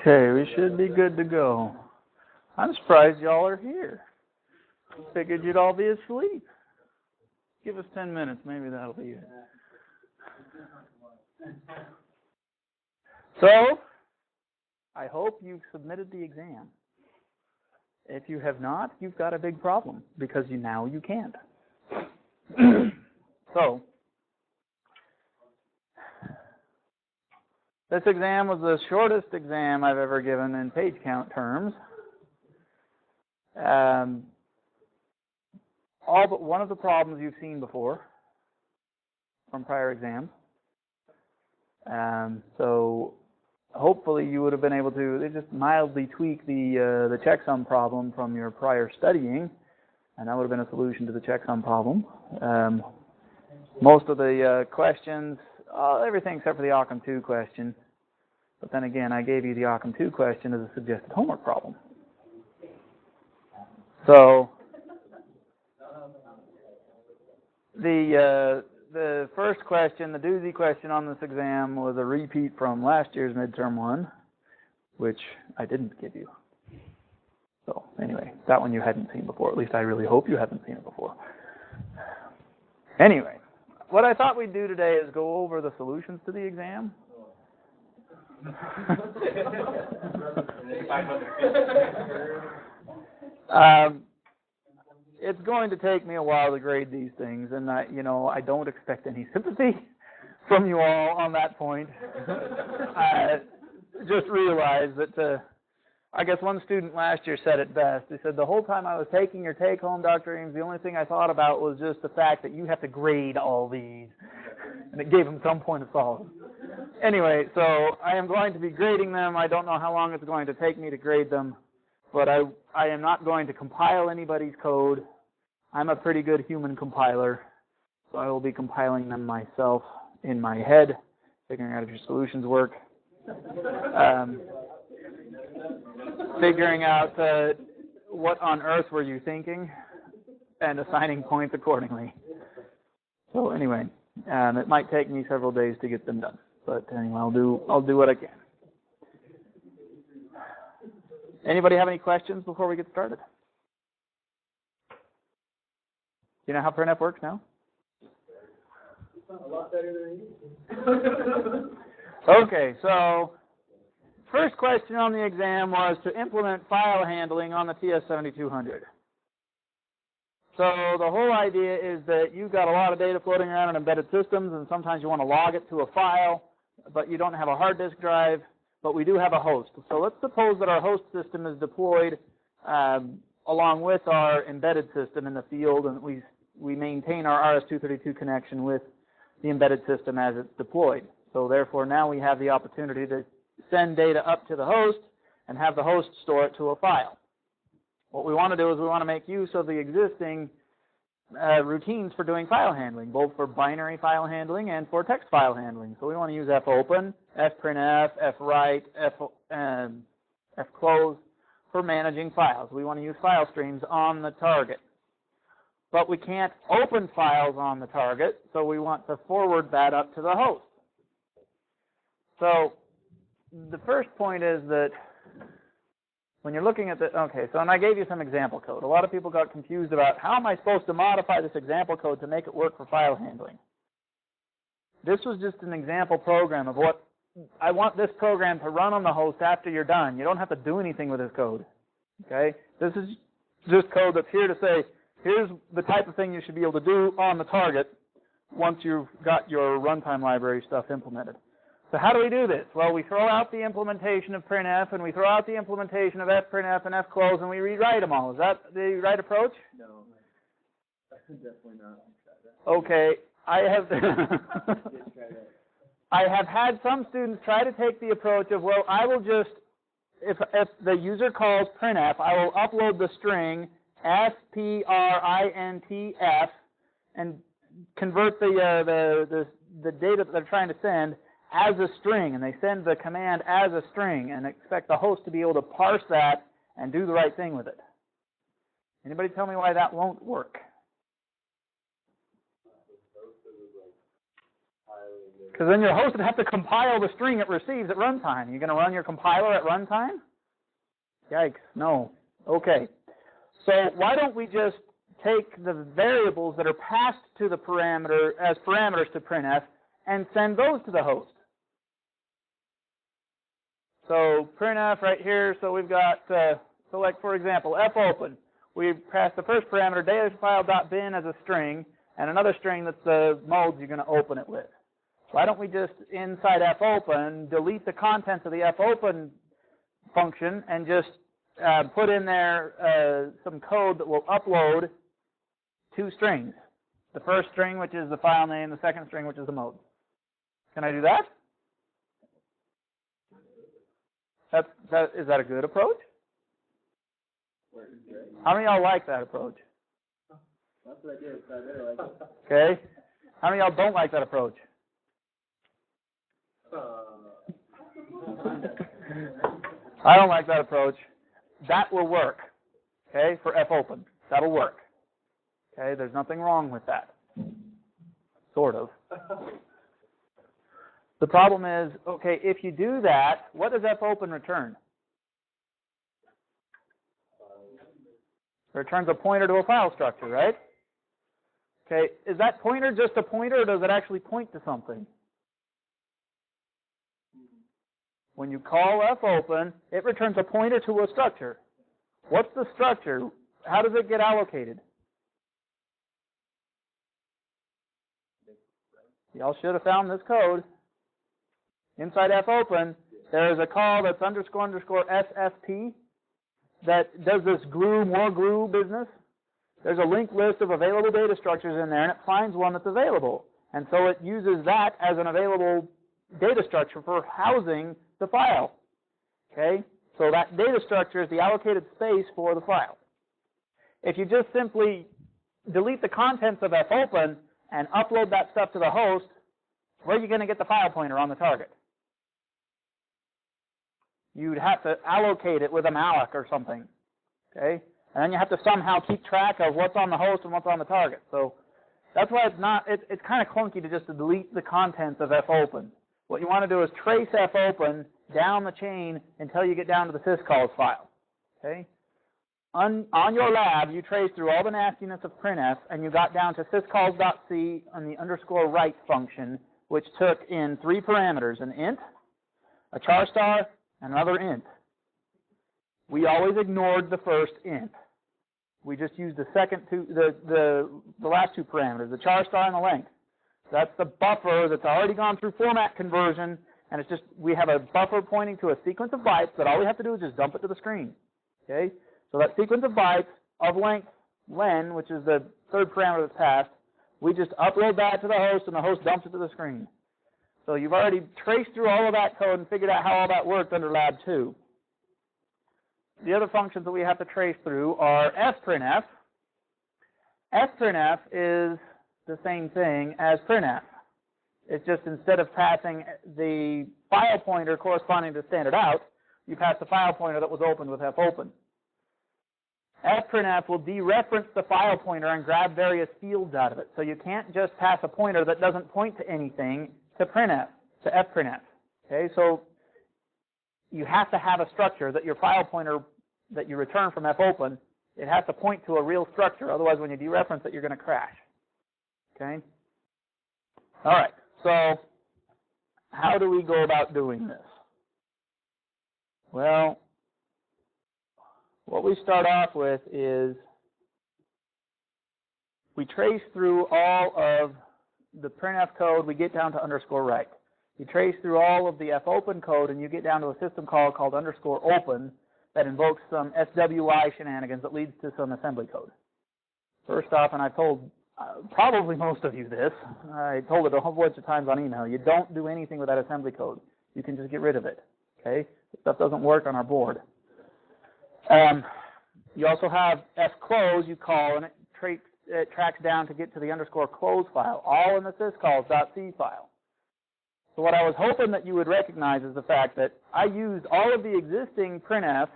Okay, we should be good to go. I'm surprised y'all are here. Figured you'd all be asleep. Give us 10 minutes, maybe that'll be it. So, I hope you've submitted the exam. If you have not, you've got a big problem, because now you can't. So, this exam was the shortest exam I've ever given in page count terms. All but one of the problems you've seen before from prior exams. So hopefully you would have been able to just mildly tweak the checksum problem from your prior studying, and that would have been a solution to the checksum problem. Most of the questions, everything except for the Occam 2 question, but then again, I gave you the Occam 2 question as a suggested homework problem. So the first question, the doozy question on this exam, was a repeat from last year's midterm one, which I didn't give you. So anyway, that one you hadn't seen before. At least I really hope you haven't seen it before. Anyway, what I thought we'd do today is go over the solutions to the exam. It's going to take me a while to grade these things, and I don't expect any sympathy from you all on that point. Just realize that I guess one student last year said it best. He said, the whole time I was taking your take-home, Dr. Eames, the only thing I thought about was just the fact that you have to grade all these. And it gave him some point of solace. Anyway, so I am going to be grading them. I don't know how long it's going to take me to grade them, but I am not going to compile anybody's code. I'm a pretty good human compiler, so I will be compiling them myself in my head, figuring out if your solutions work. Figuring out what on earth were you thinking, and assigning points accordingly. So anyway, it might take me several days to get them done, but anyway, I'll do what I can. Anybody have any questions before we get started? You know how printf works now? A lot better than you. Okay, so first question on the exam was to implement file handling on the TS-7200. So the whole idea is that you've got a lot of data floating around in embedded systems, and sometimes you want to log it to a file, but you don't have a hard disk drive, but we do have a host. So let's suppose that our host system is deployed along with our embedded system in the field, and we maintain our RS-232 connection with the embedded system as it's deployed. So therefore now we have the opportunity to send data up to the host and have the host store it to a file. What we want to do is we want to make use of the existing routines for doing file handling, both for binary file handling and for text file handling. So we want to use fopen, fprintf, fwrite, fclose for managing files. We want to use file streams on the target. But we can't open files on the target, so we want to forward that up to the host. So the first point is that when you're looking at the, and I gave you some example code. A lot of people got confused about how am I supposed to modify this example code to make it work for file handling. This was just an example program of what I want this program to run on the host after you're done. You don't have to do anything with this code. Okay? This is just code that's here to say, here's the type of thing you should be able to do on the target once you've got your runtime library stuff implemented. So how do we do this? Well, we throw out the implementation of printf, and we throw out the implementation of fprintf and fclose, and we rewrite them all. Is that the right approach? No, definitely not. Okay, I have had some students try to take the approach of, well, I will just, if the user calls printf, I will upload the string sprintf and convert the data that they're trying to send as a string, and they send the command as a string and expect the host to be able to parse that and do the right thing with it. Anybody tell me why that won't work? Because then your host would have to compile the string it receives at runtime. You're going to run your compiler at runtime? Yikes, no. Okay. So why don't we just take the variables that are passed to the parameter as parameters to printf and send those to the host? So printf right here, so we've got, so like for example, fopen. We pass the first parameter, datafile.bin as a string, and another string that's the modes you're going to open it with. Why don't we just, inside fopen, delete the contents of the fopen function and just put in there some code that will upload two strings. The first string, which is the file name, the second string, which is the mode. Can I do that? Is that a good approach? How many of y'all like that approach? That's what I did. I really like it. Okay. How many of y'all don't like that approach? I don't like that approach. That will work. Okay, for fopen. That'll work. Okay, there's nothing wrong with that. Sort of. The problem is, okay, if you do that, what does fopen return? It returns a pointer to a file structure, right? Okay, is that pointer just a pointer, or does it actually point to something? When you call fopen, it returns a pointer to a structure. What's the structure? How does it get allocated? Y'all should have found this code. Inside fopen, there is a call that's __ SFP that does this more glue business. There's a linked list of available data structures in there, and it finds one that's available. And so it uses that as an available data structure for housing the file. Okay? So that data structure is the allocated space for the file. If you just simply delete the contents of fopen and upload that stuff to the host, where are you going to get the file pointer on the target? You'd have to allocate it with a malloc or something. Okay? And then you have to somehow keep track of what's on the host and what's on the target. So that's why it's kind of clunky to just delete the contents of fopen. What you want to do is trace fopen down the chain until you get down to the syscalls file. Okay? On your lab, you trace through all the nastiness of printf, and you got down to syscalls.c and the _write function, which took in 3 parameters, an int, a char star, and another int. We always ignored the first int. We just use the last two parameters, the char star and the length. That's the buffer that's already gone through format conversion, and it's just, we have a buffer pointing to a sequence of bytes that all we have to do is just dump it to the screen. Okay? So that sequence of bytes of length len, which is the third parameter that's passed, we just upload that to the host, and the host dumps it to the screen. So you've already traced through all of that code and figured out how all that worked under Lab 2. The other functions that we have to trace through are fprintf. Fprintf is the same thing as printf. It's just instead of passing the file pointer corresponding to standard out, you pass the file pointer that was opened with fopen. Fprintf will dereference the file pointer and grab various fields out of it. So you can't just pass a pointer that doesn't point to anything to printf, to fprintf. Okay, so you have to have a structure that your file pointer that you return from fopen, it has to point to a real structure. Otherwise, when you dereference it, you're going to crash. Okay? All right, so how do we go about doing this? Well, what we start off with is we trace through all of the printf code, we get down to _write. You trace through all of the fopen code, and you get down to a system call called _open that invokes some SWI shenanigans that leads to some assembly code. First off, and I've told probably most of you this, I told it a whole bunch of times on email, you don't do anything with that assembly code. You can just get rid of it. Okay? This stuff doesn't work on our board. You also have fclose you call, and it tracks down to get to the _close file, all in the syscalls.c file. So what I was hoping that you would recognize is the fact that I used all of the existing printf.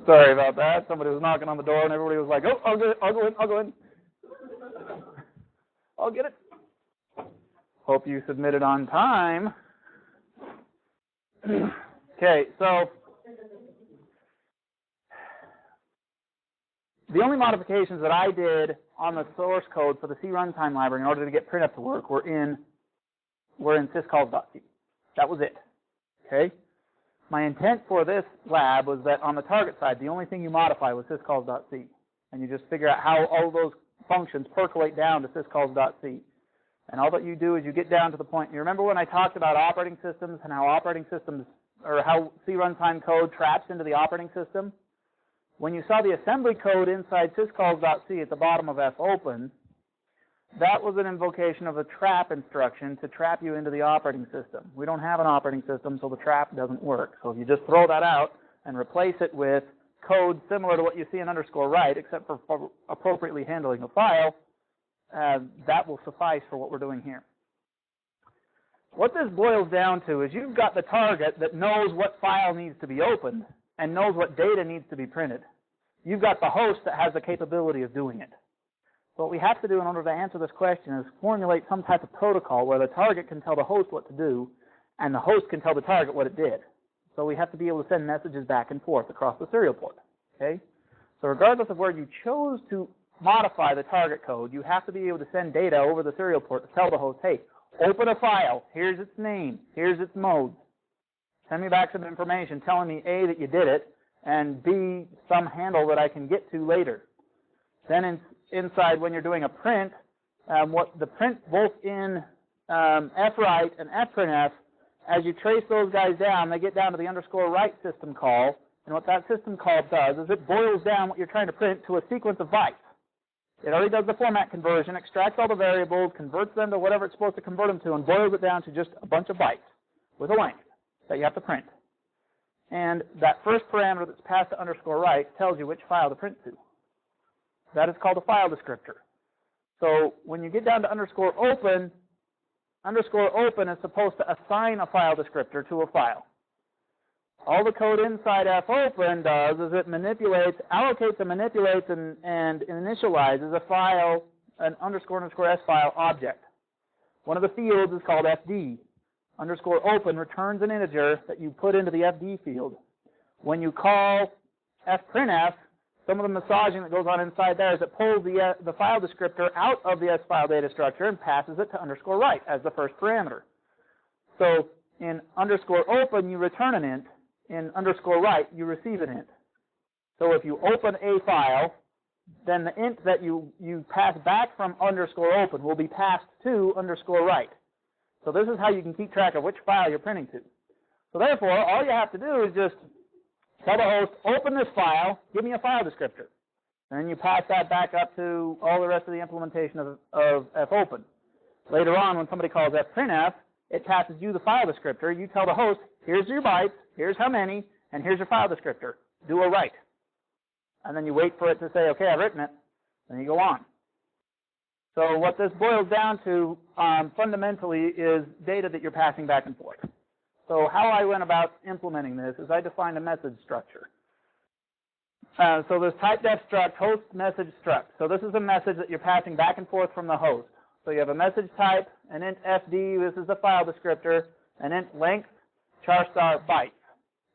Sorry about that. Somebody was knocking on the door, and everybody was like, "Oh, I'll go in. I'll get it." Hope you submitted on time. Okay, so the only modifications that I did on the source code for the C runtime library in order to get printf to work were in syscalls.c. That was it. Okay? My intent for this lab was that on the target side, the only thing you modify was syscalls.c. And you just figure out how all those functions percolate down to syscalls.c. And all that you do is you get down to the point, you remember when I talked about operating systems and how operating systems, or how C runtime code traps into the operating system? When you saw the assembly code inside syscalls.c at the bottom of fopen, that was an invocation of a trap instruction to trap you into the operating system. We don't have an operating system, so the trap doesn't work. So if you just throw that out and replace it with code similar to what you see in _write, except for appropriately handling a file, that will suffice for what we're doing here. What this boils down to is you've got the target that knows what file needs to be opened and knows what data needs to be printed. You've got the host that has the capability of doing it. So what we have to do in order to answer this question is formulate some type of protocol where the target can tell the host what to do and the host can tell the target what it did. So we have to be able to send messages back and forth across the serial port. Okay? So regardless of where you chose to modify the target code, you have to be able to send data over the serial port to tell the host, hey, open a file, here's its name, here's its mode. Send me back some information telling me A, that you did it, and B, some handle that I can get to later. Then inside, when you're doing a print, what the print both in fwrite and fprintf, as you trace those guys down, they get down to the _write system call, and what that system call does is it boils down what you're trying to print to a sequence of bytes. It already does the format conversion, extracts all the variables, converts them to whatever it's supposed to convert them to, and boils it down to just a bunch of bytes with a length that you have to print. And that first parameter that's passed to _write tells you which file to print to. That is called a file descriptor. So when you get down to _open, _open is supposed to assign a file descriptor to a file. All the code inside fopen does is it manipulates, allocates and manipulates and initializes a file, an _s file object. One of the fields is called FD. _open returns an integer that you put into the FD field. When you call fprintf, some of the massaging that goes on inside there is it pulls the file descriptor out of the S file data structure and passes it to _write as the first parameter. So in underscore open, you return an int. In underscore write, you receive an int. So if you open a file, then the int that you pass back from underscore open will be passed to underscore write. So this is how you can keep track of which file you're printing to. So therefore, all you have to do is just tell the host, open this file, give me a file descriptor. And then you pass that back up to all the rest of the implementation of fopen. Later on, when somebody calls fprintf, it passes you the file descriptor. You tell the host, here's your bytes, here's how many, and here's your file descriptor. Do a write. And then you wait for it to say, okay, I've written it. Then you go on. So what this boils down to fundamentally is data that you're passing back and forth. So how I went about implementing this is I defined a message structure. So this typedef struct, host message struct. So this is a message that you're passing back and forth from the host. So you have a message type, an int fd, this is the file descriptor, an int length, char star bytes.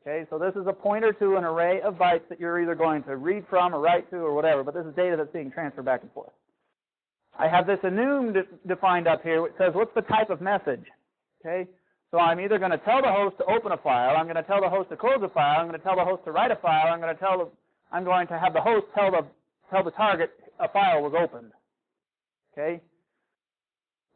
Okay, so this is a pointer to an array of bytes that you're either going to read from or write to or whatever, but this is data that's being transferred back and forth. I have this enum defined up here which says what's the type of message. Okay, so I'm either going to tell the host to open a file, I'm going to tell the host to close a file, I'm going to tell the host to write a file, I'm going to have the host tell the target a file was opened. Okay?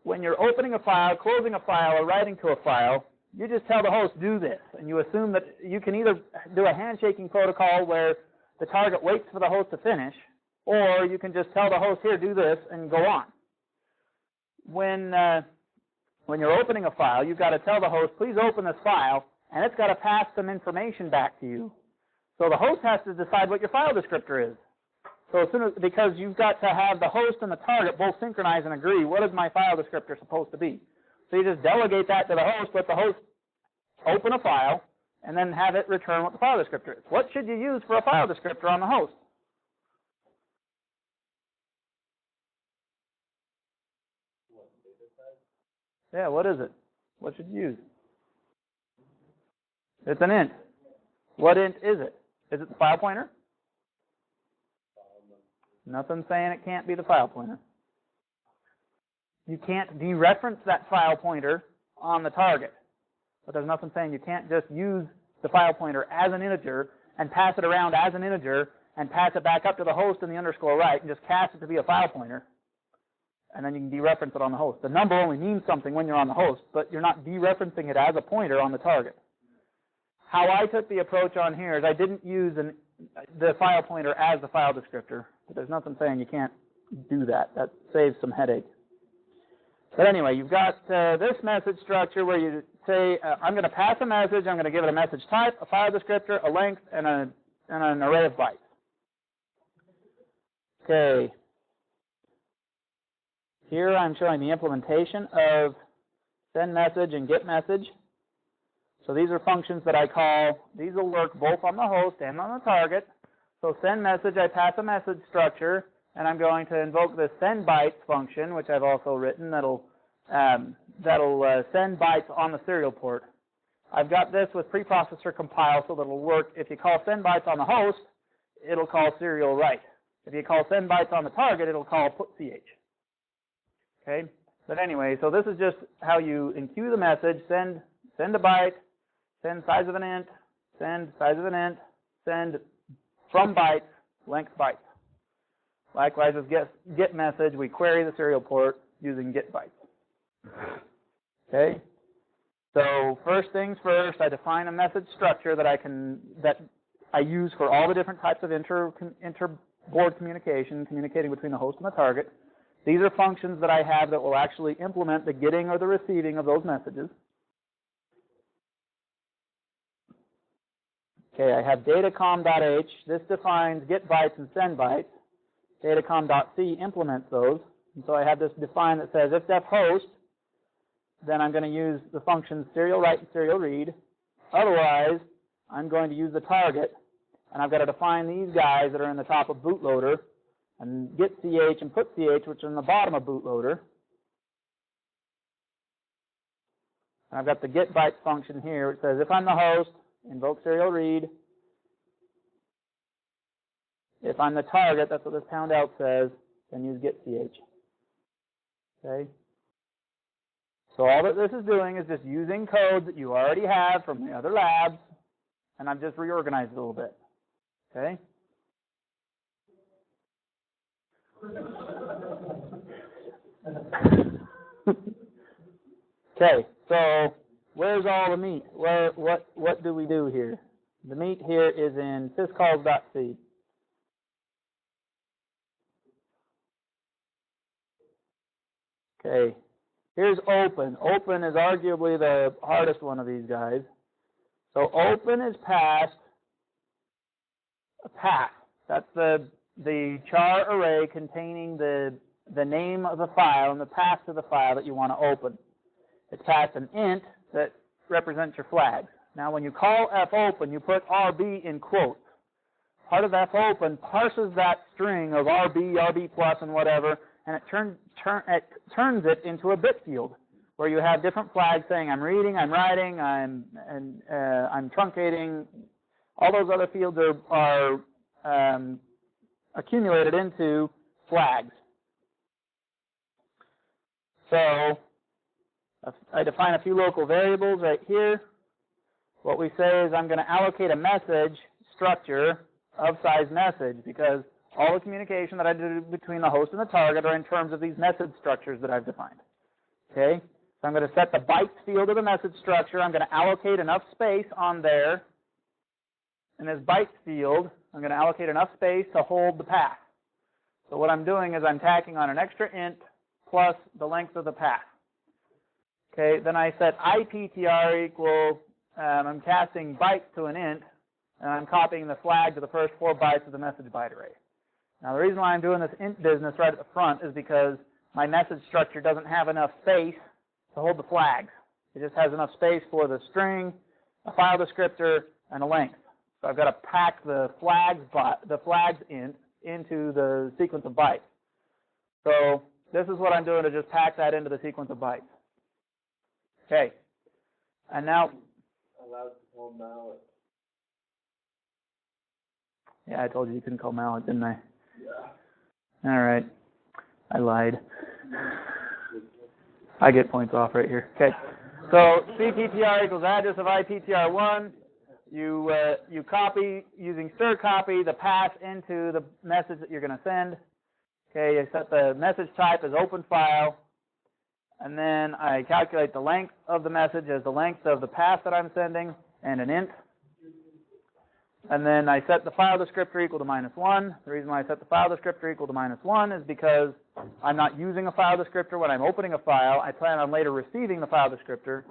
When you're opening a file, closing a file, or writing to a file, you just tell the host, do this. And you assume that you can either do a handshaking protocol where the target waits for the host to finish, or you can just tell the host, here, do this, and go on. When you're opening a file, you've got to tell the host, please open this file, and it's got to pass some information back to you. So the host has to decide what your file descriptor is. So as soon as, because you've got to have the host and the target both synchronize and agree, what is my file descriptor supposed to be? So you just delegate that to the host, let the host open a file, and then have it return what the file descriptor is. What should you use for a file descriptor on the host? Yeah, what is it? What should you use? It's an int. What int is it? Is it the file pointer? Nothing saying it can't be the file pointer. You can't dereference that file pointer on the target. But there's nothing saying you can't just use the file pointer as an integer and pass it around as an integer and pass it back up to the host in the underscore write and just cast it to be a file pointer. And then you can dereference it on the host. The number only means something when you're on the host, but you're not dereferencing it as a pointer on the target. How I took the approach on here is I didn't use the file pointer as the file descriptor. But there's nothing saying you can't do that. That saves some headache. But anyway, you've got this message structure where you say, I'm going to pass a message, I'm going to give it a message type, a file descriptor, a length, and an array of bytes. Okay. Here I'm showing the implementation of send message and get message. So these are functions that I call, these will work both on the host and on the target. So send message, I pass a message structure, and I'm going to invoke the send bytes function, which I've also written, that'll send bytes on the serial port. I've got this with preprocessor compile so that it'll work. If you call send bytes on the host, it'll call serial write. If you call send bytes on the target, it'll call put ch. Okay? But anyway, so this is just how you enqueue the message, send a byte, send size of an int, send size of an int, send from bytes, length bytes. Likewise with get message, we query the serial port using get bytes. Okay? So first things first, I define a message structure that I use for all the different types of inter-board communication, communicating between the host and the target. These are functions that I have that will actually implement the getting or the receiving of those messages. Okay, I have datacom.h. This defines get bytes and send bytes. Datacom.c implements those. And so I have this defined that says if def host, then I'm going to use the functions serial write and serial read. Otherwise, I'm going to use the target, and I've got to define these guys that are in the top of bootloader, and get ch and put ch, which are in the bottom of bootloader. And I've got the get bytes function here. It says if I'm the host, invoke serial read. If I'm the target, that's what this _out says, then use get ch. Okay? So all that this is doing is just using code that you already have from the other labs, and I'm just reorganized it a little bit. Okay? Okay, so where's all the meat? What do we do here? The meat here is in syscalls.c. Okay, here's open. Open is arguably the hardest one of these guys. So open is passed a path. That's the char array containing the name of the file and the path to the file that you want to open. It's passed an int that represents your flags. Now when you call fopen, you put RB in quotes. Part of fopen parses that string of RB, RB plus, and whatever, and it turns it into a bit field where you have different flags saying I'm reading, I'm writing, I'm truncating. All those other fields are accumulated into flags. So I define a few local variables right here. What we say is I'm going to allocate a message structure of size message because all the communication that I do between the host and the target are in terms of these message structures that I've defined. Okay? So I'm going to set the bytes field of the message structure. I'm going to allocate enough space on there. In this bytes field, I'm going to allocate enough space to hold the path. So what I'm doing is I'm tacking on an extra int plus the length of the path. Okay, then I set IPTR equal, I'm casting bytes to an int, and I'm copying the flag to the first 4 bytes of the message byte array. Now the reason why I'm doing this int business right at the front is because my message structure doesn't have enough space to hold the flags. It just has enough space for the string, a file descriptor, and a length. So I've got to pack the flags int into the sequence of bytes. So this is what I'm doing to just pack that into the sequence of bytes. Okay. And now Allowed to call malloc. Yeah, I told you couldn't call malloc, didn't I? Yeah. All right. I lied. I get points off right here. Okay. So CPTR equals address of IPTR1. You copy, using stir copy, the path into the message that you're going to send. Okay, you set the message type as open file. And then I calculate the length of the message as the length of the path that I'm sending and an int. And then I set the file descriptor equal to -1. The reason why I set the file descriptor equal to -1 is because I'm not using a file descriptor when I'm opening a file. I plan on later receiving the file descriptor.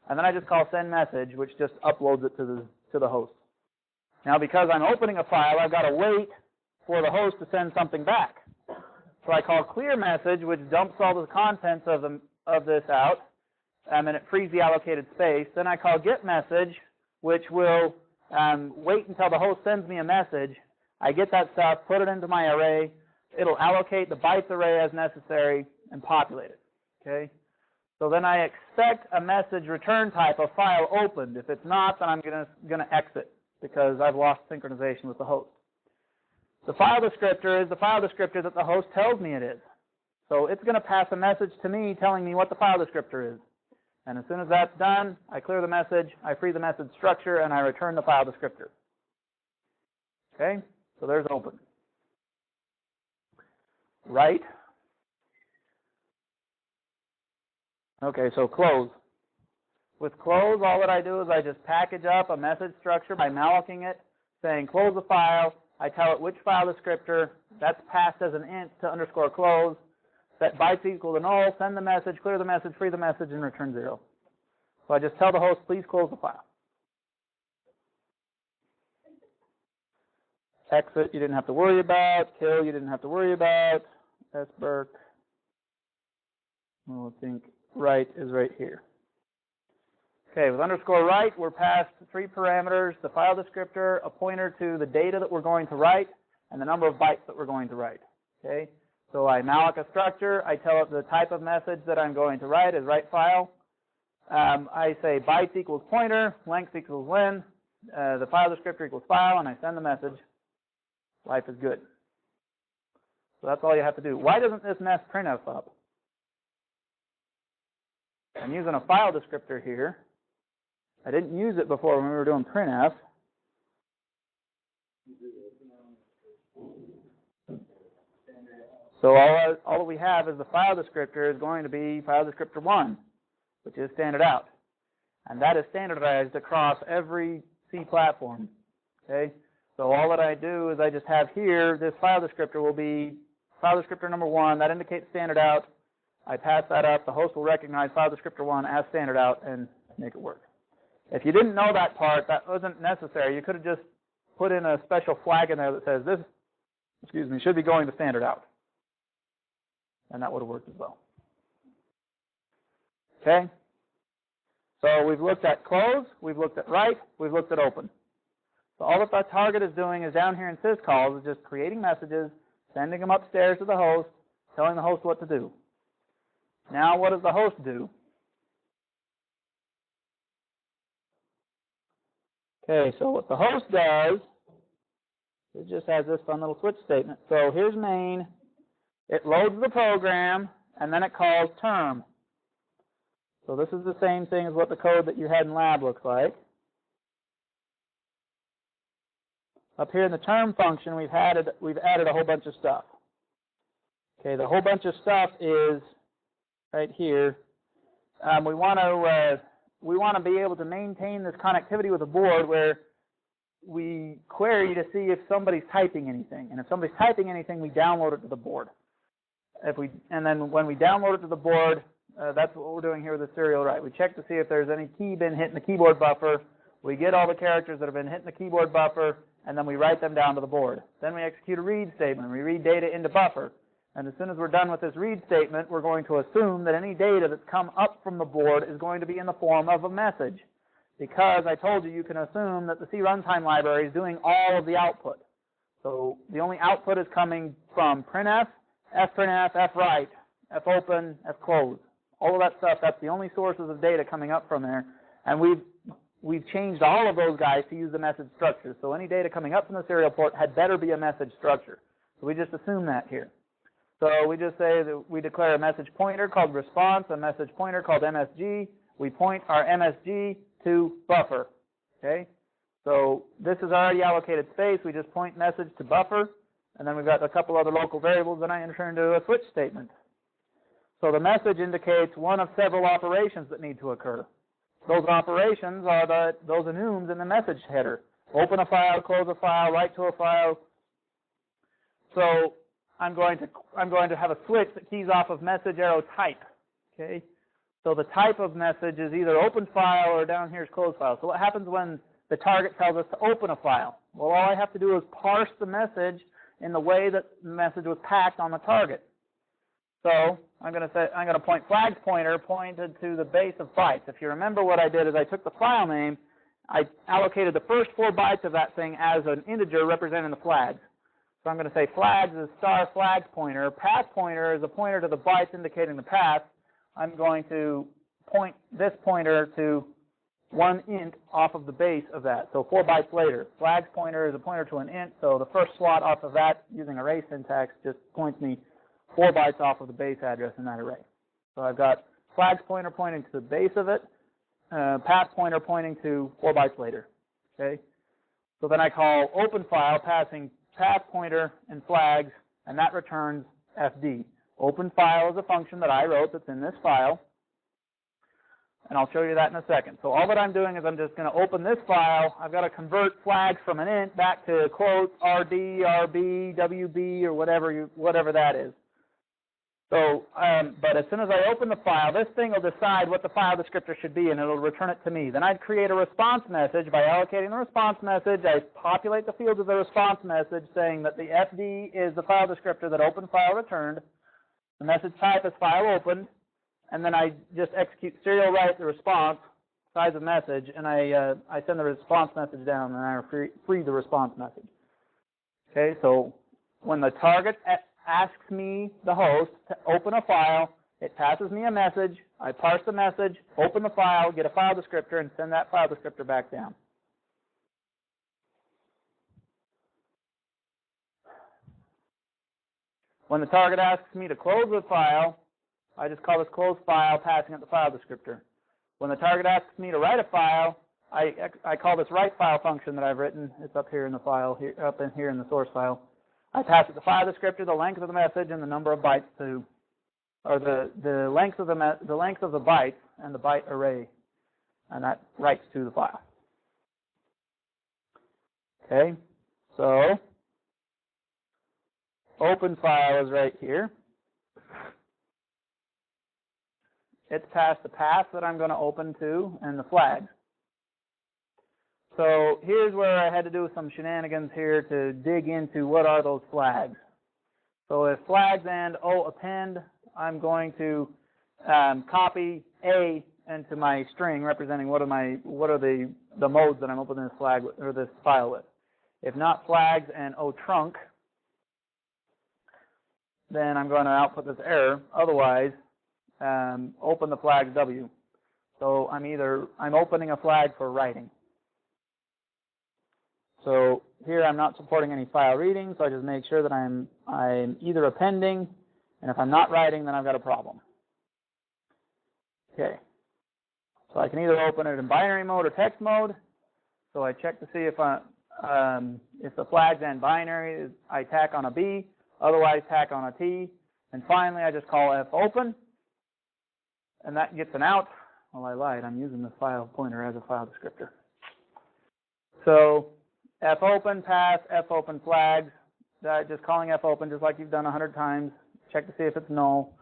And then I just call send message, which just uploads it to the host. Now, because I'm opening a file, I've got to wait for the host to send something back. So I call clear message, which dumps all the contents of this out, and it frees the allocated space. Then I call get message, which will wait until the host sends me a message. I get that stuff, put it into my array. It'll allocate the bytes array as necessary and populate it. Okay. So then I expect a message return type of file opened. If it's not, then I'm going to exit because I've lost synchronization with the host. The file descriptor is the file descriptor that the host tells me it is. So it's going to pass a message to me telling me what the file descriptor is. And as soon as that's done, I clear the message, I free the message structure, and I return the file descriptor. Okay? So there's open. Write. Okay, so close. With close, all that I do is I just package up a message structure by mallocing it, saying close the file. I tell it which file descriptor. That's passed as an int to underscore close. Set bytes equal to null, send the message, clear the message, free the message, and return 0. So I just tell the host, please close the file. Exit, you didn't have to worry about. Kill, you didn't have to worry about. SBERT. Well, I think write is right here. Okay, with underscore write, we're past 3 parameters, the file descriptor, a pointer to the data that we're going to write, and the number of bytes that we're going to write. Okay, so I malloc a structure, I tell it the type of message that I'm going to write is write file. I say bytes equals pointer, length equals len, the file descriptor equals file, and I send the message. Life is good. So that's all you have to do. Why doesn't this mess printf up? I'm using a file descriptor here. I didn't use it before when we were doing printf. So all that we have is the file descriptor is going to be file descriptor 1, which is standard out. And that is standardized across every C platform. Okay? So all that I do is I just have here, this file descriptor will be file descriptor number 1, that indicates standard out. I pass that up, the host will recognize file descriptor 1 as standard out and make it work. If you didn't know that part, that wasn't necessary. You could have just put in a special flag in there that says this, should be going to standard out. And that would have worked as well. Okay? So we've looked at close, we've looked at write, we've looked at open. So all that the target is doing is down here in syscalls is just creating messages, sending them upstairs to the host, telling the host what to do. Now what does the host do? Okay, so what the host does, it just has this fun little switch statement. So here's main, it loads the program, and then it calls term. So this is the same thing as what the code that you had in lab looks like. Up here in the term function, we've added a whole bunch of stuff. Okay, the whole bunch of stuff is right here. We want to be able to maintain this connectivity with the board where we query to see if somebody's typing anything, and if somebody's typing anything, we download it to the board. And then when we download it to the board, that's what we're doing here with the serial write. We check to see if there's any key been hitting the keyboard buffer. We get all the characters that have been hitting the keyboard buffer, and then we write them down to the board. Then we execute a read statement. We read data into buffer. And as soon as we're done with this read statement, we're going to assume that any data that's come up from the board is going to be in the form of a message. Because I told you can assume that the C runtime library is doing all of the output. So the only output is coming from printf, fprintf, fwrite, fopen, fclose. All of that stuff, that's the only sources of data coming up from there. And we've changed all of those guys to use the message structure. So any data coming up from the serial port had better be a message structure. So we just assume that here. So we just say that we declare a message pointer called response, a message pointer called MSG. We point our MSG to buffer. Okay? So this is already allocated space. We just point message to buffer. And then we've got a couple other local variables that I enter into a switch statement. So the message indicates one of several operations that need to occur. Those operations are those enums in the message header. Open a file, close a file, write to a file. So I'm going to have a switch that keys off of message arrow type. Okay? So the type of message is either open file or down here is close file. So what happens when the target tells us to open a file? Well, all I have to do is parse the message in the way that the message was packed on the target. So I'm going to point flags pointer pointed to the base of bytes. If you remember, what I did is I took the file name, I allocated the first 4 bytes of that thing as an integer representing the flags. So I'm going to say flags is star flags pointer. Path pointer is a pointer to the bytes indicating the path. I'm going to point this pointer to 1 int off of the base of that. So 4 bytes later. Flags pointer is a pointer to an int. So the first slot off of that using array syntax just points me 4 bytes off of the base address in that array. So I've got flags pointer pointing to the base of it, path pointer pointing to 4 bytes later. Okay. So then I call open file passing path pointer and flags, and that returns FD. Open file is a function that I wrote that's in this file, and I'll show you that in a second. So all that I'm doing is I'm just going to open this file. I've got to convert flags from an int back to quotes RD, RB, WB, or whatever that is. So, but as soon as I open the file, this thing will decide what the file descriptor should be, and it'll return it to me. Then I'd create a response message by allocating the response message. I populate the fields of the response message saying that the FD is the file descriptor that open file returned. The message type is file opened, and then I just execute serial write the response size of message, and I send the response message down, and I free the response message. Okay, so when the target asks me, the host, to open a file, it passes me a message, I parse the message, open the file, get a file descriptor, and send that file descriptor back down. When the target asks me to close the file, I just call this closed file, passing it the file descriptor. When the target asks me to write a file, I call this write file function that I've written. It's up here in the file, up in here in the source file. I pass it the file descriptor, the length of the message, and the number of bytes to, or the length of the bytes and the byte array, and that writes to the file. Okay, so open file is right here. It's passed the path that I'm going to open to and the flags. So here's where I had to do some shenanigans here to dig into what are those flags. So if flags and append, I'm going to copy A into my string representing what are the modes that I'm opening this flag with, or this file with. If not flags and trunc, then I'm going to output this error. Otherwise, open the flags W. So I'm opening a flag for writing. So here I'm not supporting any file reading, so I just make sure that I'm either appending, and if I'm not writing, then I've got a problem. Okay. So I can either open it in binary mode or text mode. So I check to see if the flags and binary, I tack on a B, otherwise tack on a T, and finally I just call fopen, and that gets an out. Well, I lied. I'm using the file pointer as a file descriptor. So fopen pass, fopen flags, just calling fopen just like you've done 100 times. Check to see if it's null.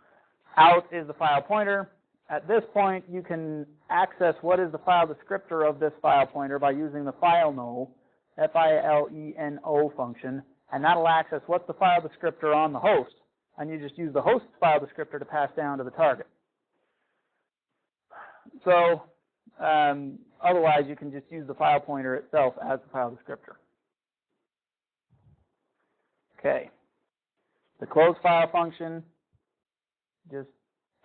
Out is the file pointer. At this point, you can access what is the file descriptor of this file pointer by using the fileno, F-I-L-E-N-O function, and that'll access what's the file descriptor on the host, and you just use the host's file descriptor to pass down to the target. So otherwise, you can just use the file pointer itself as the file descriptor. Okay. The close file function just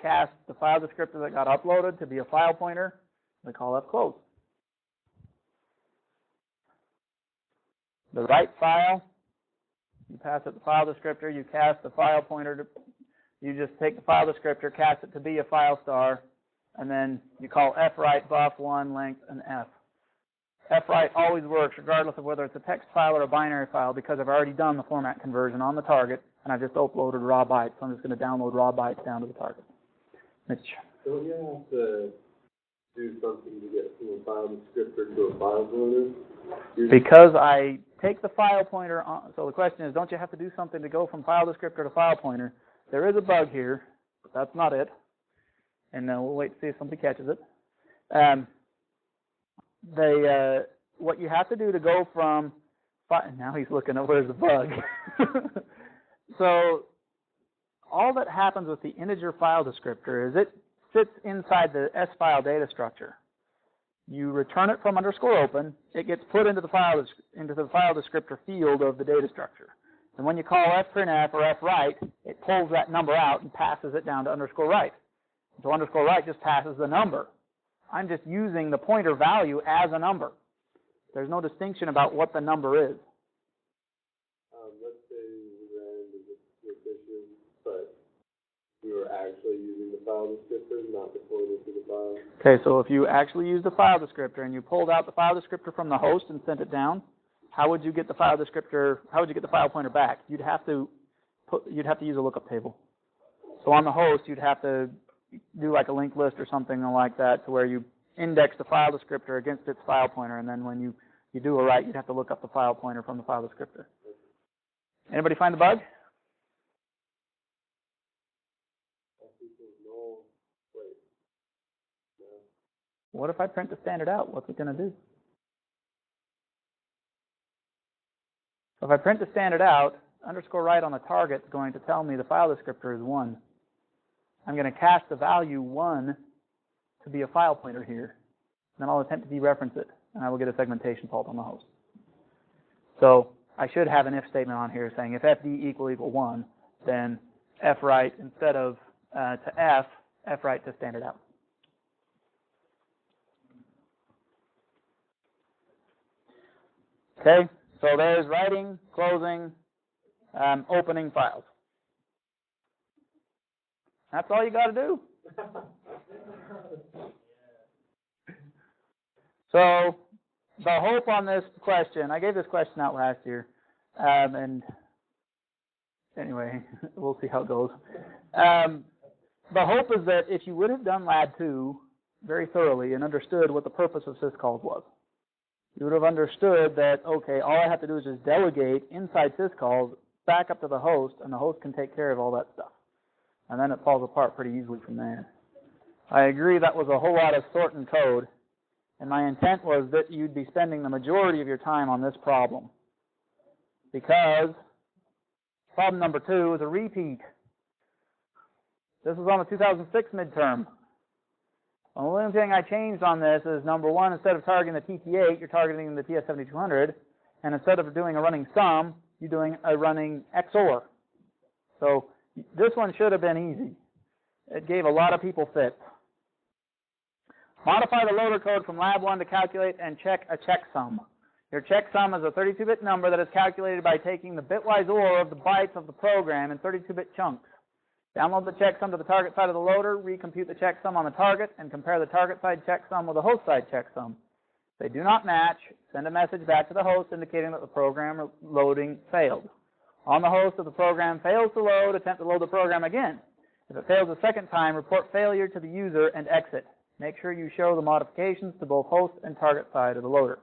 casts the file descriptor that got uploaded to be a file pointer. We call fclose. The write file, you pass it the file descriptor, you cast the file pointer, you just take the file descriptor, cast it to be a file star, and then you call fwrite, buff1, length, and f. Fwrite always works regardless of whether it's a text file or a binary file because I've already done the format conversion on the target and I've just uploaded raw bytes. So I'm just going to download raw bytes down to the target. Mitch. Don't you have to do something to get from a file descriptor to a file pointer? Because I take the file pointer on, so the question is, don't you have to do something to go from file descriptor to file pointer? There is a bug here, but that's not it. And we'll wait to see if somebody catches it. What you have to do to go from, now he's looking at where's the bug. So all that happens with the integer file descriptor is it sits inside the sfile data structure. You return it from _open, it gets put into the file descriptor field of the data structure. And when you call fprintf or fwrite, it pulls that number out and passes it down to _write. So _write just passes the number. I'm just using the pointer value as a number. There's no distinction about what the number is. Let's say we ran into this issue, but we were actually using the file descriptor, not the pointer to the file. Okay, so if you actually used the file descriptor and you pulled out the file descriptor from the host and sent it down, how would you get the file descriptor? How would you get the file pointer back? You'd have to use a lookup table. So on the host, you'd have to do like a linked list or something like that to where you index the file descriptor against its file pointer, and then when you do a write, you'd have to look up the file pointer from the file descriptor. Anybody find the bug? What if I print the standard out? What's it going to do? So if I print the standard out, _write on the target is going to tell me the file descriptor is 1. I'm going to cast the value 1 to be a file pointer here. Then I'll attempt to dereference it, and I will get a segmentation fault on the host. So I should have an if statement on here saying if fd == 1, then fwrite instead of to fwrite to standard out. Okay, so there's writing, closing, opening files. That's all you got to do. So the hope on this question, I gave this question out last year, and anyway, we'll see how it goes. The hope is that if you would have done Lab 2 very thoroughly and understood what the purpose of syscalls was, you would have understood that, okay, all I have to do is just delegate inside syscalls back up to the host, and the host can take care of all that stuff. And then it falls apart pretty easily from there. I agree that was a whole lot of sorting code, and my intent was that you'd be spending the majority of your time on this problem. Because problem number 2 is a repeat. This was on the 2006 midterm. The only thing I changed on this is, number 1, instead of targeting the TT8, you're targeting the TS7200, and instead of doing a running sum, you're doing a running XOR. So this one should have been easy. It gave a lot of people fits. Modify the loader code from Lab 1 to calculate and check a checksum. Your checksum is a 32-bit number that is calculated by taking the bitwise OR of the bytes of the program in 32-bit chunks. Download the checksum to the target side of the loader, recompute the checksum on the target, and compare the target side checksum with the host side checksum. If they do not match, send a message back to the host indicating that the program loading failed. On the host, if the program fails to load, attempt to load the program again. If it fails a second time, report failure to the user and exit. Make sure you show the modifications to both host and target side of the loader.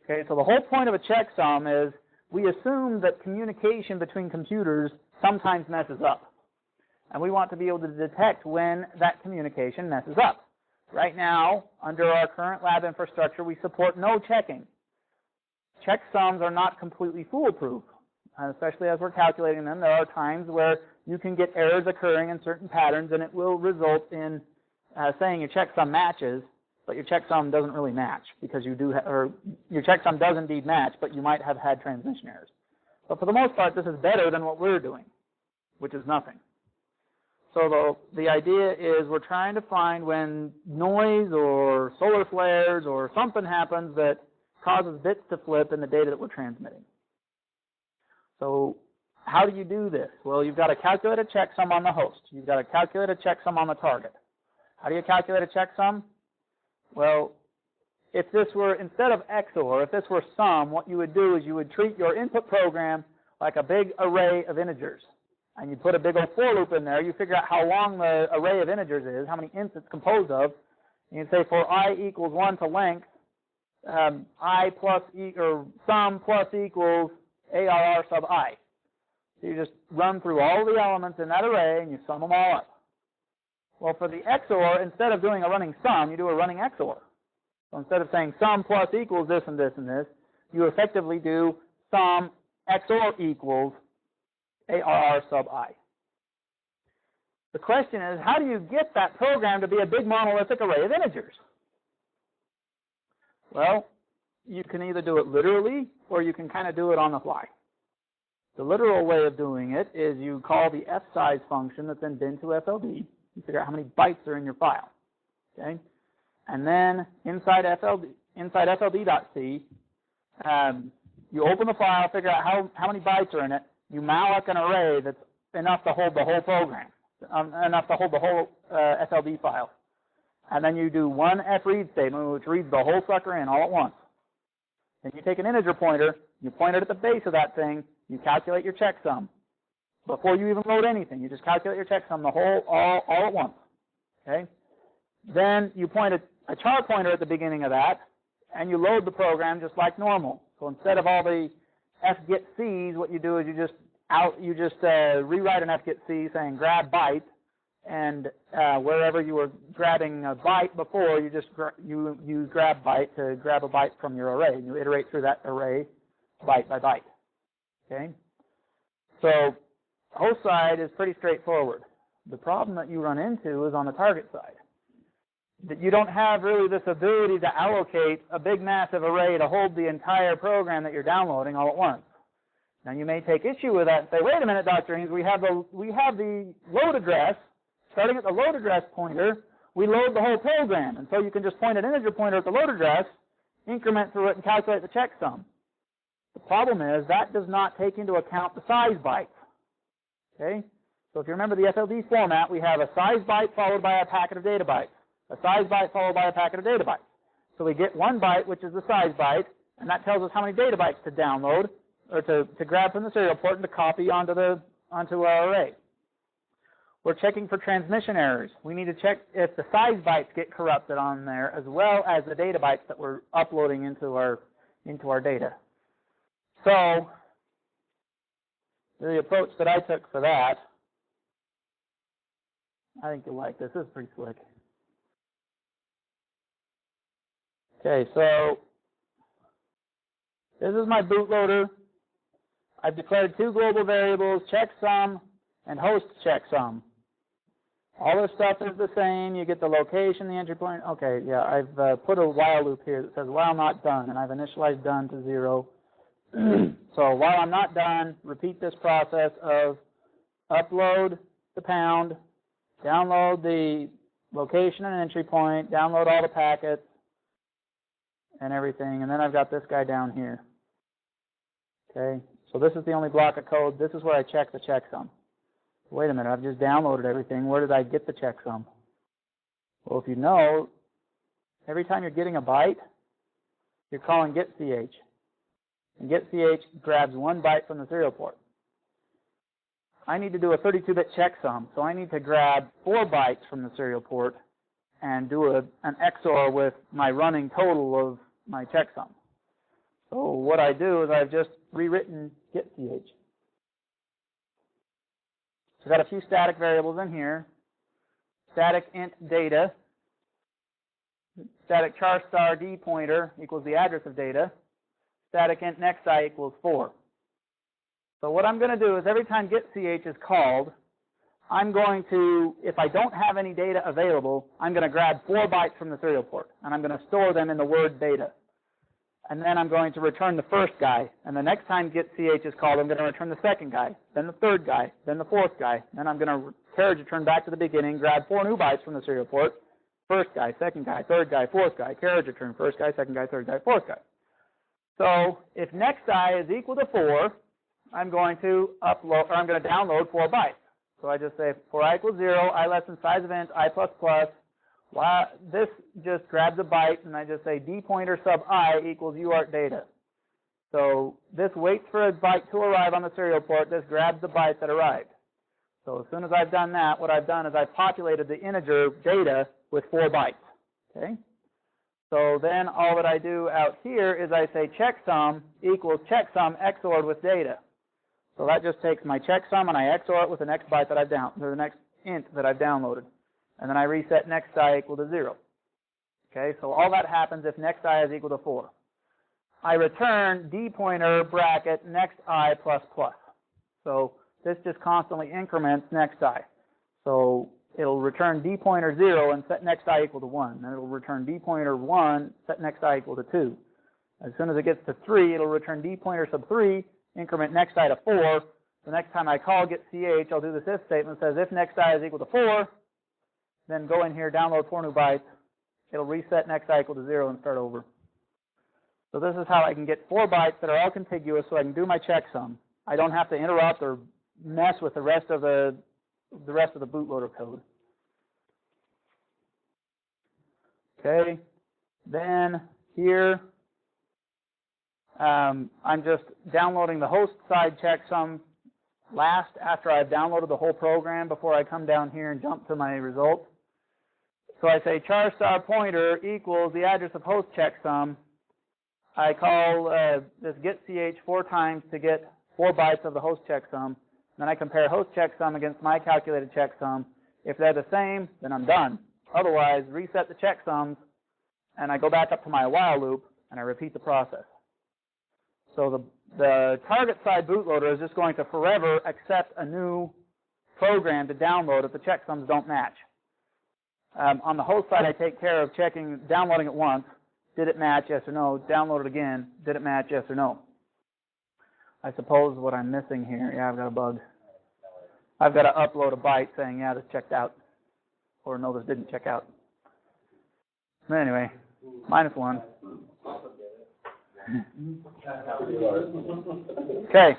Okay, so the whole point of a checksum is we assume that communication between computers sometimes messes up. And we want to be able to detect when that communication messes up. Right now, under our current lab infrastructure, we support no checking. Checksums are not completely foolproof, especially as we're calculating them. There are times where you can get errors occurring in certain patterns, and it will result in saying your checksum matches, but your checksum doesn't really match because you do, or your checksum does indeed match, but you might have had transmission errors. But for the most part, this is better than what we're doing, which is nothing. So the idea is we're trying to find when noise or solar flares or something happens that causes bits to flip in the data that we're transmitting. So how do you do this? Well, you've got to calculate a checksum on the host. You've got to calculate a checksum on the target. How do you calculate a checksum? Well, if this were, instead of XOR, if this were sum, what you would do is you would treat your input program like a big array of integers. And you put a big old for loop in there. You figure out how long the array of integers is, how many ints it's composed of. And you say for I equals 1 to length, I plus or sum plus equals ARR sub I. So you just run through all the elements in that array and you sum them all up. Well, for the XOR, instead of doing a running sum, you do a running XOR. So instead of saying sum plus equals this and this and this, you effectively do sum XOR equals ARR sub I. The question is, how do you get that program to be a big monolithic array of integers? Well, you can either do it literally or you can kind of do it on the fly. The literal way of doing it is you call the fsize function that's in bin2FLD. You figure out how many bytes are in your file. Okay? And then inside FLD.C, you open the file, figure out how many bytes are in it. You malloc an array that's enough to hold the whole program, enough to hold the whole FLD file. And then you do one fread statement, which reads the whole sucker in all at once. Then you take an integer pointer, you point it at the base of that thing, you calculate your checksum. Before you even load anything, you just calculate your checksum, the whole, all at once. Okay? Then you point a char pointer at the beginning of that, and you load the program just like normal. So instead of all the fgetC's, what you do is you just rewrite an fgetC saying grab byte, and wherever you were grabbing a byte before, you just you use grab byte to grab a byte from your array, and you iterate through that array byte by byte. Okay, so host side is pretty straightforward. The problem that you run into is on the target side. That you don't have really this ability to allocate a big massive array to hold the entire program that you're downloading all at once. Now you may take issue with that and say, wait a minute, Dr. Eames, we have the load address. Starting at the load address pointer, we load the whole program. And so you can just point an integer pointer at the load address, increment through it, and calculate the checksum. The problem is that does not take into account the size bytes. Okay? So if you remember the FLD format, we have a size byte followed by a packet of data bytes. A size byte followed by a packet of data bytes. So we get one byte, which is the size byte, and that tells us how many data bytes to download, or to grab from the serial port and to copy onto our array. We're checking for transmission errors. We need to check if the size bytes get corrupted on there, as well as the data bytes that we're uploading into our data. So the approach that I took for that, I think you'll like this. This is pretty slick. Okay, so this is my bootloader. I've declared two global variables, checksum and host checksum. All this stuff is the same. You get the location, the entry point. Okay, yeah, I've put a while loop here that says while not done, and I've initialized done to 0. So while I'm not done, repeat this process of upload the pound, download the location and entry point, download all the packets and everything, and then I've got this guy down here. Okay, so this is the only block of code. This is where I check the checksum. Wait a minute, I've just downloaded everything. Where did I get the checksum? Well, if you know, every time you're getting a byte, you're calling getch. And getch grabs one byte from the serial port. I need to do a 32-bit checksum, so I need to grab 4 bytes from the serial port and do an XOR with my running total of my checksum. So what I do is I've just rewritten getch. So I've got a few static variables in here. Static int data. Static char star d pointer equals the address of data. Static int next I equals 4. So what I'm going to do is every time getch is called, I'm going to, if I don't have any data available, I'm going to grab 4 bytes from the serial port, and I'm going to store them in the word data. And then I'm going to return the first guy. And the next time getch is called, I'm going to return the second guy, then the third guy, then the fourth guy. Then I'm going to carriage return back to the beginning, grab 4 new bytes from the serial port, first guy, second guy, third guy, fourth guy, carriage return, first guy, second guy, third guy, fourth guy. So if next I is equal to 4, I'm going to upload, or I'm going to download 4 bytes. So I just say for I equals 0, I less than size of int, I plus plus. This just grabs a byte, and I just say d pointer sub I equals UART data. So this waits for a byte to arrive on the serial port. This grabs the byte that arrived. So as soon as I've done that, what I've done is I've populated the integer data with 4 bytes. Okay. So then all that I do out here is I say checksum equals checksum XORed with data. So that just takes my checksum and I XOR it with the next byte that I've the next int that I've downloaded. And then I reset next I equal to 0. Okay, so all that happens if next I is equal to 4. I return d pointer bracket next I plus plus. So this just constantly increments next I. So it'll return d pointer 0 and set next I equal to 1. Then it'll return d pointer 1, set next I equal to 2. As soon as it gets to 3, it'll return d pointer sub 3, increment next I to 4. The next time I call getch, I'll do this if statement that says if next I is equal to 4, then go in here, download 4 new bytes. It'll reset next I equal to 0 and start over. So this is how I can get 4 bytes that are all contiguous so I can do my checksum. I don't have to interrupt or mess with the rest of the bootloader code. Okay, then here I'm just downloading the host side checksum last after I've downloaded the whole program before I come down here and jump to my result. So I say char star pointer equals the address of host checksum. I call this getch 4 times to get 4 bytes of the host checksum. Then I compare host checksum against my calculated checksum. If they're the same, then I'm done. Otherwise, reset the checksums, and I go back up to my while loop, and I repeat the process. So the target side bootloader is just going to forever accept a new program to download if the checksums don't match. On the host side, I take care of downloading it once. Did it match, yes or no? Download it again. Did it match, yes or no? I suppose what I'm missing here, yeah, I've got a bug. I've got to upload a byte saying, yeah, this checked out. Or no, this didn't check out. But anyway, -1. Okay.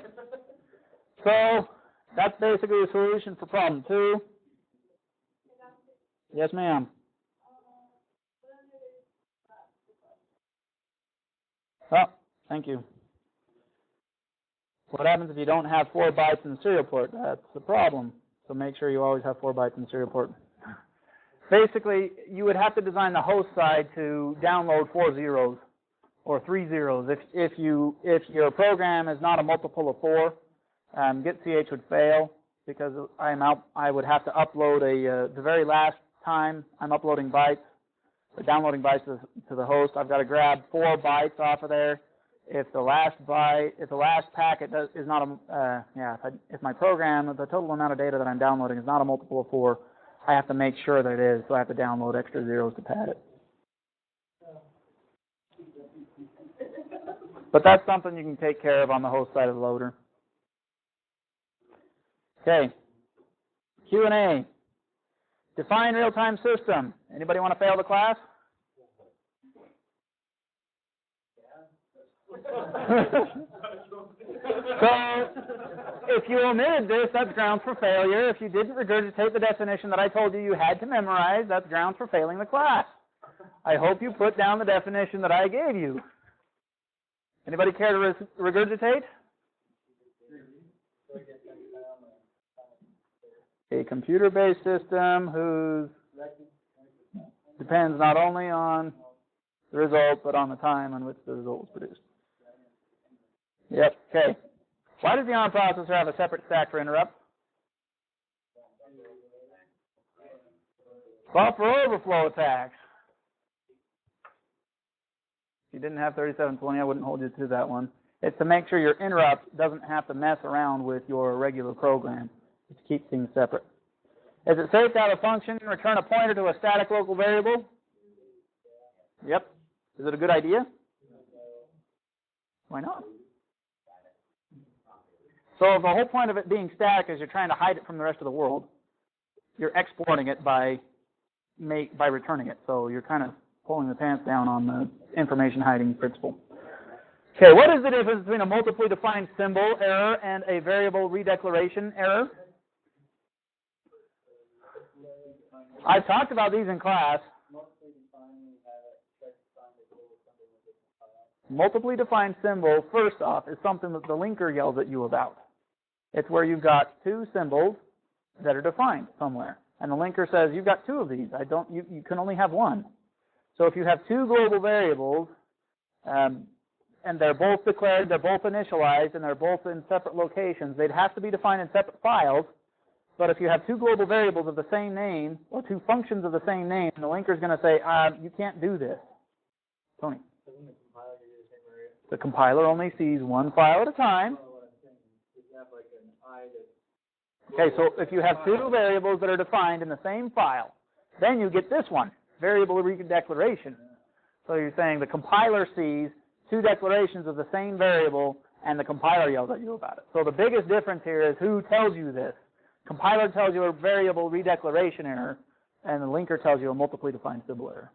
So That's basically the solution for problem 2. Yes, ma'am. Oh, thank you. What happens if you don't have 4 bytes in the serial port? That's the problem. So make sure you always have 4 bytes in the serial port. Basically, you would have to design the host side to download 4 zeros or 3 zeros. If your program is not a multiple of 4, getch would fail because I would have to upload the very last time I'm uploading bytes or downloading bytes to the host. I've got to grab 4 bytes off of there. If the last packet is not if my program, the total amount of data that I'm downloading is not a multiple of 4, I have to make sure that it is, so I have to download extra zeros to pad it. But that's something you can take care of on the host side of the loader. Okay. Q&A. Define real-time system. Anybody want to fail the class? So, if you omitted this, that's grounds for failure. If you didn't regurgitate the definition that I told you had to memorize, that's grounds for failing the class. I hope you put down the definition that I gave you. Anybody care to regurgitate? A computer-based system whose depends not only on the result, but on the time on which the result was produced. Yep, okay. Why does the ARM processor have a separate stack for interrupts? Buffer overflow attacks. If you didn't have 3720, I wouldn't hold you to that one. It's to make sure your interrupt doesn't have to mess around with your regular program. It's to keep things separate. Is it safe to have a function return a pointer to a static local variable? Yep. Is it a good idea? Why not? So the whole point of it being static is you're trying to hide it from the rest of the world. You're exporting it by returning it. So you're kind of pulling the pants down on the information hiding principle. Okay, what is the difference between a multiply defined symbol error and a variable redeclaration error? I talked about these in class. Multiply defined symbol, first off, is something that the linker yells at you about. It's where you've got 2 symbols that are defined somewhere. And the linker says, you've got 2 of these. You can only have 1. So if you have 2 global variables, and they're both declared, they're both initialized, and they're both in separate locations, they'd have to be defined in separate files. But if you have 2 global variables of the same name, or 2 functions of the same name, the linker's going to say, you can't do this. Tony? The compiler only sees 1 file at a time. Okay, so if you have 2 variables that are defined in the same file, then you get this one, variable redeclaration. So you're saying the compiler sees 2 declarations of the same variable, and the compiler yells at you about it. So the biggest difference here is who tells you this. Compiler tells you a variable redeclaration error, and the linker tells you a multiply defined symbol error.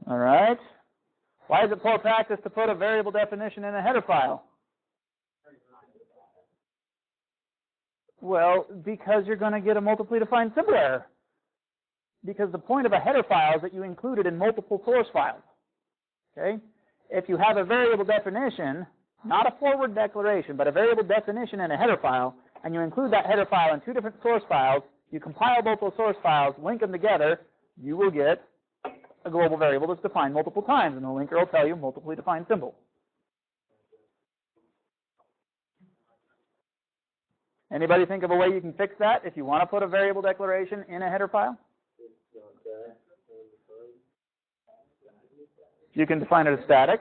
All right. Why is it poor practice to put a variable definition in a header file? Well, because you're going to get a multiply defined symbol error. Because the point of a header file is that you include it in multiple source files. Okay? If you have a variable definition, not a forward declaration, but a variable definition in a header file, and you include that header file in 2 different source files, you compile both those source files, link them together, you will get a global variable that's defined multiple times, and the linker will tell you multiply defined symbol. Anybody think of a way you can fix that if you want to put a variable declaration in a header file? You can define it as static,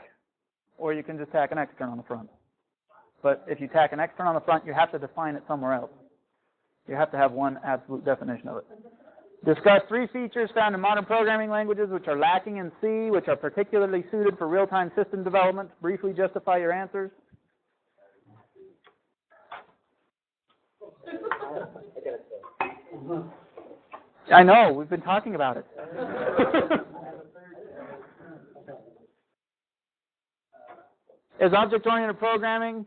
or you can just tack an extern on the front. But if you tack an extern on the front, you have to define it somewhere else. You have to have one absolute definition of it. Discuss 3 features found in modern programming languages which are lacking in C, which are particularly suited for real-time system development. Briefly justify your answers. I know, we've been talking about it. Is object-oriented programming?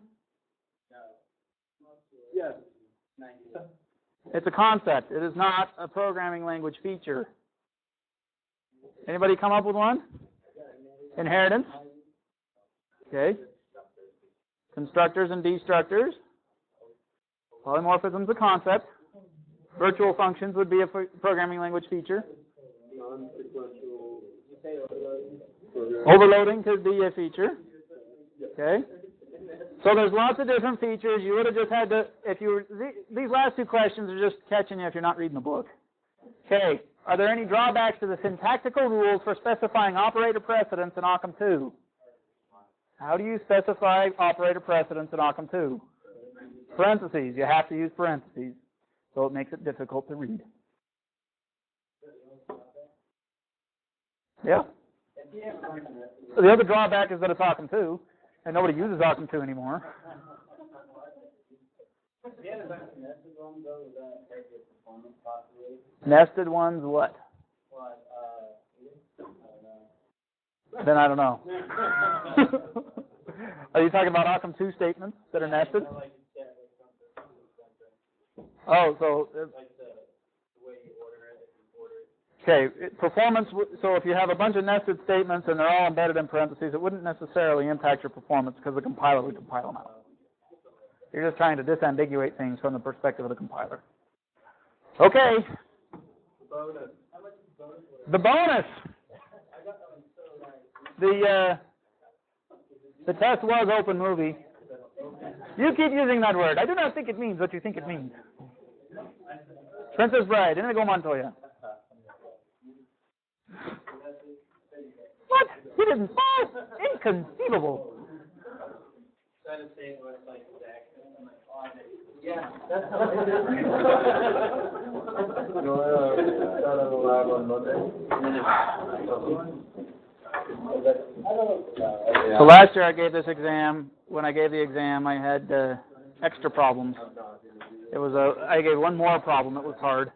It's a concept. It is not a programming language feature. Anybody come up with one? Inheritance. Okay. Constructors and destructors. Polymorphism is a concept. Virtual functions would be a programming language feature. Non-sequential. Overloading could be a feature. Okay. So there's lots of different features. You would have just had to, if you were, these last two questions are just catching you if you're not reading the book. Okay. Are there any drawbacks to the syntactical rules for specifying operator precedence in Occam 2? How do you specify operator precedence in Occam 2? Parentheses. You have to use parentheses. So it makes it difficult to read. Yeah. So the other drawback is that it's Occam 2, and nobody uses Occam 2 anymore. Nested ones, what? Then I don't know. Are you talking about Occam 2 statements that are nested? Oh, so okay, performance. So if you have a bunch of nested statements and they're all embedded in parentheses, it wouldn't necessarily impact your performance because the compiler would compile them out. You're just trying to disambiguate things from the perspective of the compiler. Okay. The bonus. The test was open movie. You keep using that word. I do not think it means what you think it means. Princess Bride, Inigo Montoya. What? He didn't fall? Inconceivable. Yeah, that's how it So last year I gave this exam. When I gave the exam, I had extra problems. I gave one more problem. It was hard.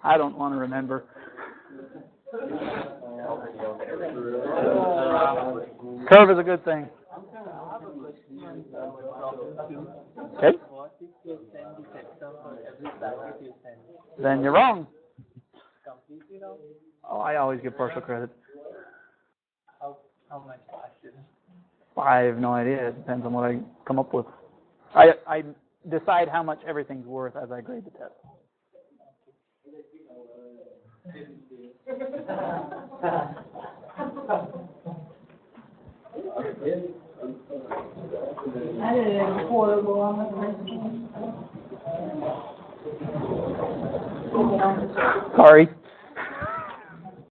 I don't want to remember. Curve is a good thing. Okay. Then you're wrong. Oh, I always give partial credit. how much question? I have no idea. It depends on what I come up with. I decide how much everything's worth as I grade the test. That is horrible on the Sorry.